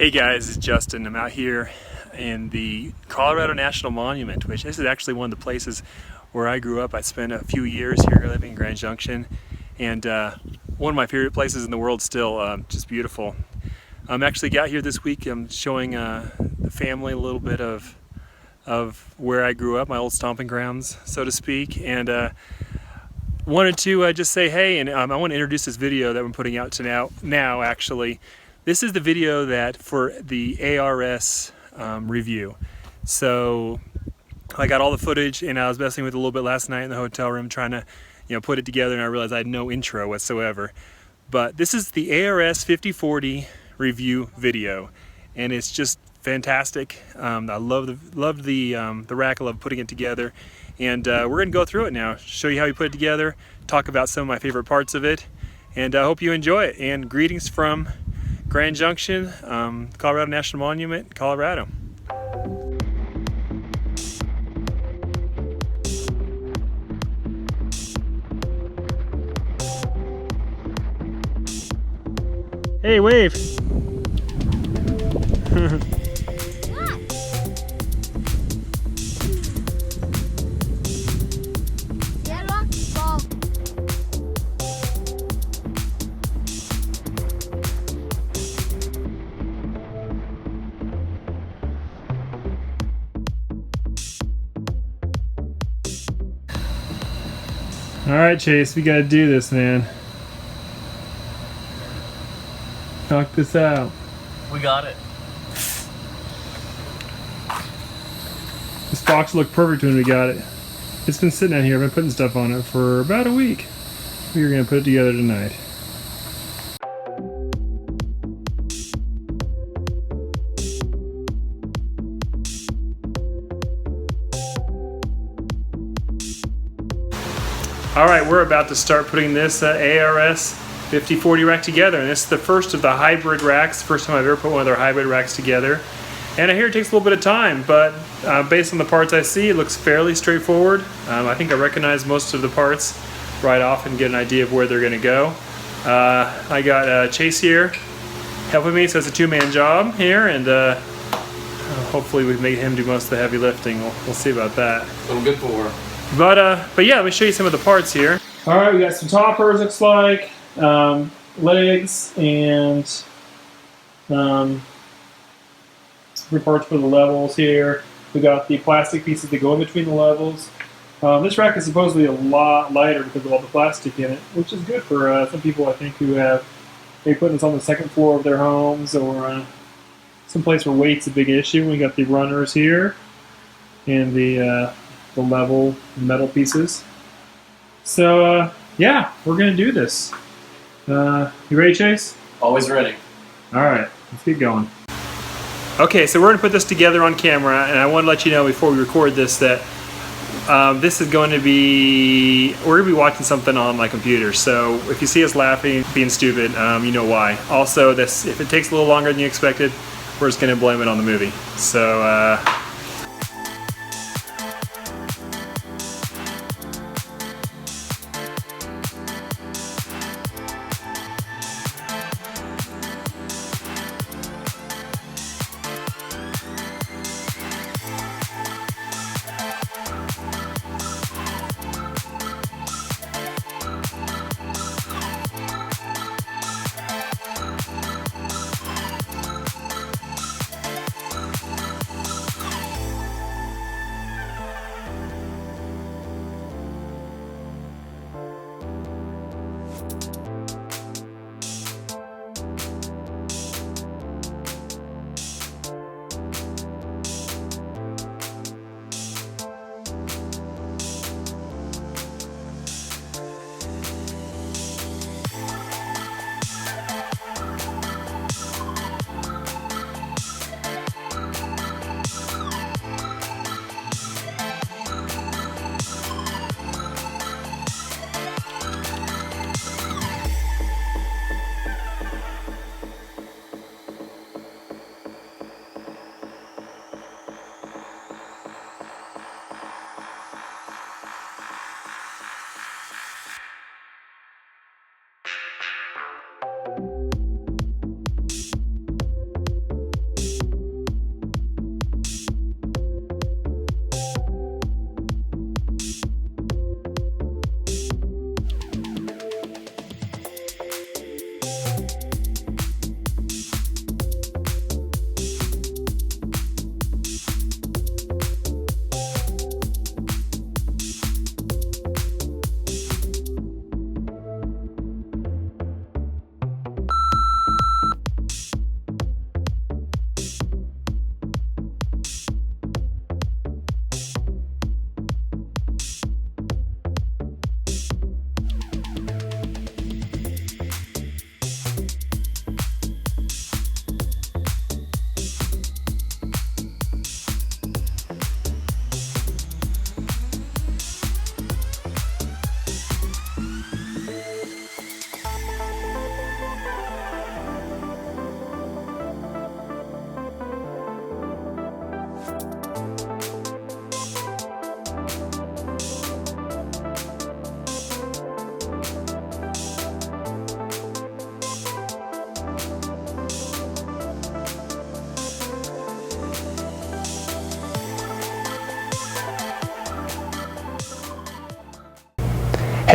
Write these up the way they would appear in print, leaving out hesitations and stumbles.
Hey guys, it's Justin. I'm out here in the Colorado National Monument, which this is actually one of the places where I grew up. I spent a few years here living in Grand Junction, and one of my favorite places in the world still, just beautiful. I'm actually got here this week. I'm showing the family a little bit of where I grew up, my old stomping grounds, so to speak, and wanted to just say hey, and I want to introduce this video that I'm putting out to now actually. This is the video that for the ARS review. So I got all the footage, and I was messing with it a little bit last night in the hotel room trying to, put it together, and I realized I had no intro whatsoever. But this is the ARS 5040 review video, and it's just fantastic. I love the rack. I love putting it together, and we're gonna go through it now, show you how we put it together, talk about some of my favorite parts of it, and I hope you enjoy it. And greetings from Grand Junction, Colorado National Monument, Colorado. Hey, wave. All right, Chase, we gotta do this, man. Knock this out. We got it. This box looked perfect when we got it. It's been sitting out here. I've been putting stuff on it for about a week. We are gonna put it together tonight. All right, we're about to start putting this ARS 5040 rack together, and this is the first of the hybrid racks. First time I've ever put one of their hybrid racks together. And I hear it takes a little bit of time, but based on the parts I see, it looks fairly straightforward. I think I recognize most of the parts right off and get an idea of where they're gonna go. I got Chase here helping me, so it's a two-man job here, and hopefully we make him do most of the heavy lifting. We'll see about that. That's what I'm good for. But yeah, let me show you some of the parts here. All right, we got some toppers, looks like, legs, and some parts for the levels here. We got the plastic pieces that go in between the levels. This rack is supposedly a lot lighter because of all the plastic in it, which is good for some people, I think, who have maybe putting this on the second floor of their homes, or someplace where weight's a big issue. We got the runners here, and the level metal pieces. So yeah, we're gonna do this. You ready, Chase? Always ready. All right, let's get going. Okay, so we're gonna put this together on camera, and I want to let you know before we record this that this is going to be, we're gonna be watching something on my computer. So if you see us laughing, being stupid, you know why. Also, if it takes a little longer than you expected, we're just gonna blame it on the movie. So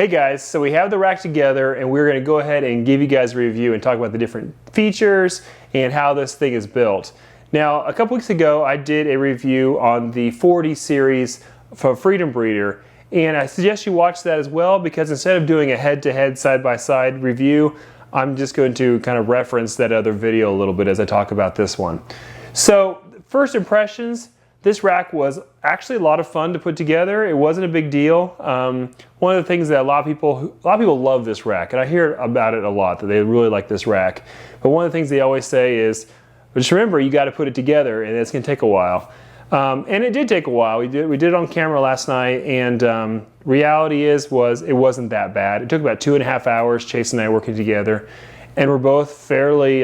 Hey guys, so we have the rack together and we're going to go ahead and give you guys a review and talk about the different features and how this thing is built. Now, a couple weeks ago I did a review on the 40 series from Freedom Breeder, and I suggest you watch that as well, because instead of doing a head-to-head side-by-side review, I'm just going to kind of reference that other video a little bit as I talk about this one. So, first impressions, this rack was actually a lot of fun to put together. It wasn't a big deal. One of the things that a lot of people love this rack, and I hear about it a lot, that they really like this rack. But one of the things they always say is, just remember, you got to put it together, and it's going to take a while. And it did take a while. We did it on camera last night, and reality was it wasn't that bad. It took about 2.5 hours, Chase and I working together, and we're both fairly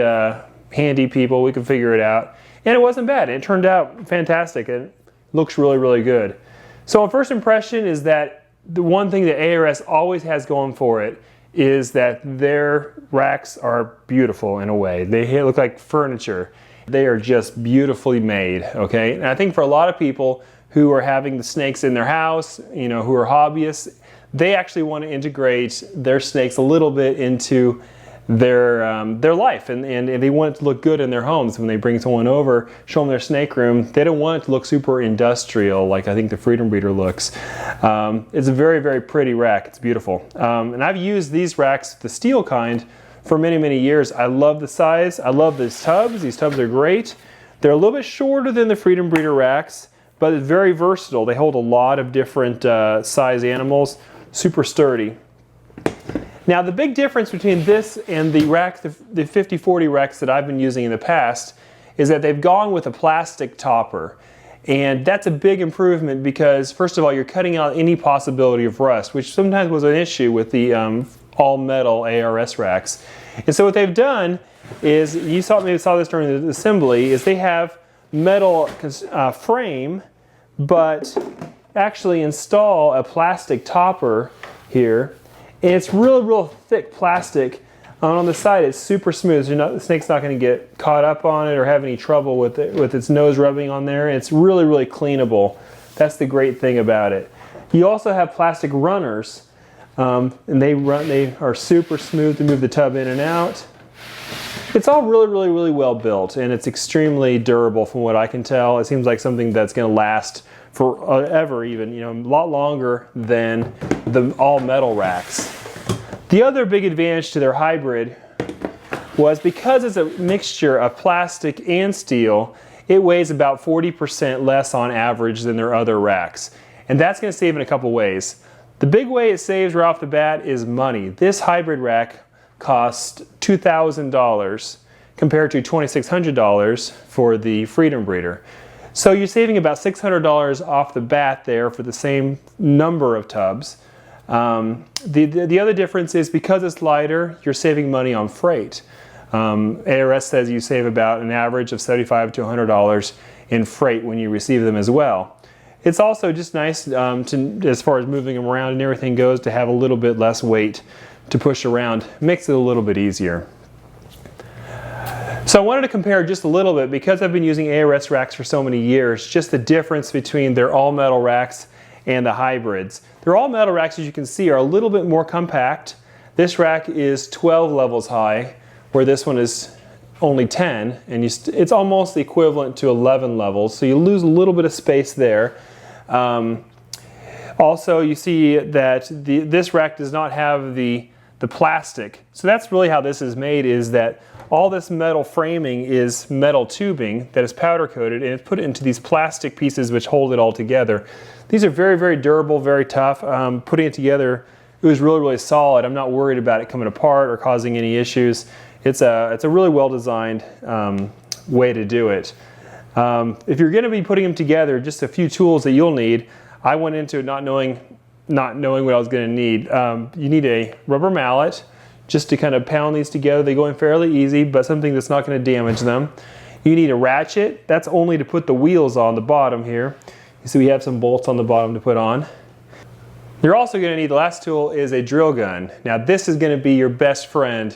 handy people. We could figure it out. And it wasn't bad. It turned out fantastic. It looks really, really good. So, my first impression is that the one thing that ARS always has going for it is that their racks are beautiful in a way. They look like furniture. They are just beautifully made, okay? And I think for a lot of people who are having the snakes in their house, you know, who are hobbyists, they actually want to integrate their snakes a little bit into their life, and they want it to look good in their homes. When they bring someone over, show them their snake room, they don't want it to look super industrial like I think the Freedom Breeder looks. It's a very, very pretty rack. It's beautiful. And I've used these racks, the steel kind, for many, many years. I love the size. I love these tubs. These tubs are great. They're a little bit shorter than the Freedom Breeder racks, but it's very versatile. They hold a lot of different size animals. Super sturdy. Now, the big difference between this and the rack, the 50-40 racks that I've been using in the past, is that they've gone with a plastic topper. And that's a big improvement because, first of all, you're cutting out any possibility of rust, which sometimes was an issue with the all-metal ARS racks. And so what they've done is, maybe saw this during the assembly, is they have metal frame, but actually install a plastic topper here. And it's real thick plastic. On the side, it's super smooth. So the snake's not going to get caught up on it or have any trouble with its nose rubbing on there. It's really, really cleanable. That's the great thing about it. You also have plastic runners, and they are super smooth to move the tub in and out. It's all really well built, and it's extremely durable from what I can tell. It seems like something that's going to last forever, even, you know, a lot longer than the all metal racks. The other big advantage to their hybrid was, because it's a mixture of plastic and steel, it weighs about 40% less on average than their other racks. And that's going to save in a couple ways. The big way it saves right off the bat is money. This hybrid rack costs $2,000 compared to $2,600 for the Freedom Breeder. So you're saving about $600 off the bat there for the same number of tubs. The other difference is, because it's lighter, you're saving money on freight. ARS says you save about an average of $75 to $100 in freight when you receive them as well. It's also just nice as far as moving them around and everything goes, to have a little bit less weight to push around. Makes it a little bit easier. So I wanted to compare just a little bit, because I've been using ARS racks for so many years, just the difference between their all-metal racks and the hybrids. Their all-metal racks, as you can see, are a little bit more compact. This rack is 12 levels high, where this one is only 10, and it's almost equivalent to 11 levels, so you lose a little bit of space there. Also, you see that this rack does not have the plastic. So that's really how this is made, is that all this metal framing is metal tubing that is powder coated, and it's put into these plastic pieces which hold it all together. These are very durable, very tough. Putting it together, it was really solid. I'm not worried about it coming apart or causing any issues. It's a really well designed way to do it. If you're going to be putting them together, just a few tools that you'll need. I went into it not knowing what I was going to need. You need a rubber mallet just to kind of pound these together. They go in fairly easy, but something that's not going to damage them. You need a ratchet. That's only to put the wheels on the bottom here. You see we have some bolts on the bottom to put on. You're also going to need, the last tool is a drill gun. Now this is going to be your best friend.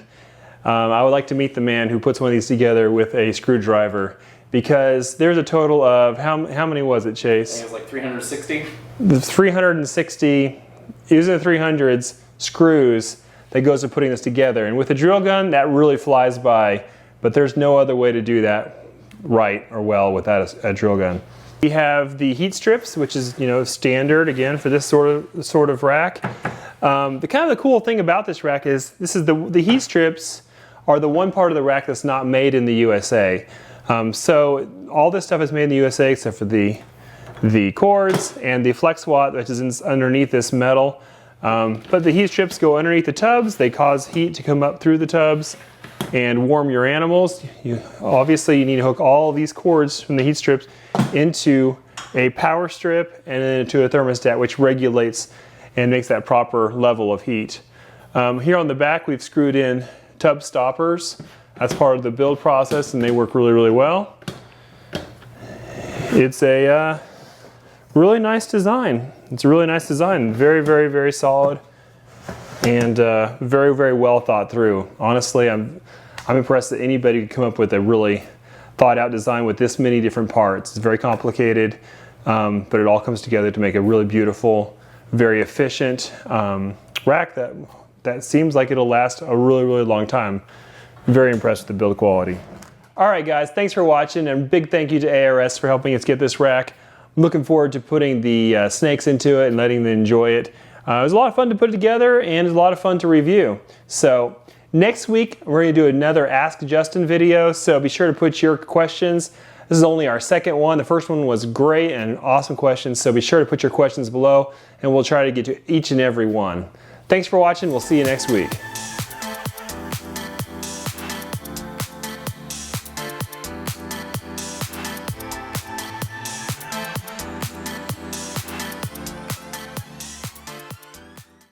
I would like to meet the man who puts one of these together with a screwdriver, because there's a total of, how many was it, Chase? I think it was like 360. The 360, using the 300s, screws that goes to putting this together. And with a drill gun, that really flies by, but there's no other way to do that right or well without a drill gun. We have the heat strips, which is, you know, standard again for this sort of rack. The cool thing about this rack is the heat strips are the one part of the rack that's not made in the USA. So all this stuff is made in the USA except for the cords and the flex watt, which is underneath this metal. But the heat strips go underneath the tubs. They cause heat to come up through the tubs and warm your animals. Obviously you need to hook all these cords from the heat strips into a power strip and then into a thermostat, which regulates and makes that proper level of heat. Here on the back we've screwed in tub stoppers. That's part of the build process and they work really, really well. It's a really nice design. It's a really nice design. Very, very, very solid and very, very well thought through. Honestly, I'm impressed that anybody could come up with a really thought out design with this many different parts. It's very complicated, but it all comes together to make a really beautiful, very efficient rack that seems like it'll last a really, really long time. Very impressed with the build quality. All right, guys, thanks for watching, and big thank you to ARS for helping us get this rack. I'm looking forward to putting the snakes into it and letting them enjoy it. It was a lot of fun to put it together, and it was a lot of fun to review. So next week, we're going to do another Ask Justin video, so be sure to put your questions. This is only our second one. The first one was great and awesome questions, so be sure to put your questions below, and we'll try to get to each and every one. Thanks for watching. We'll see you next week.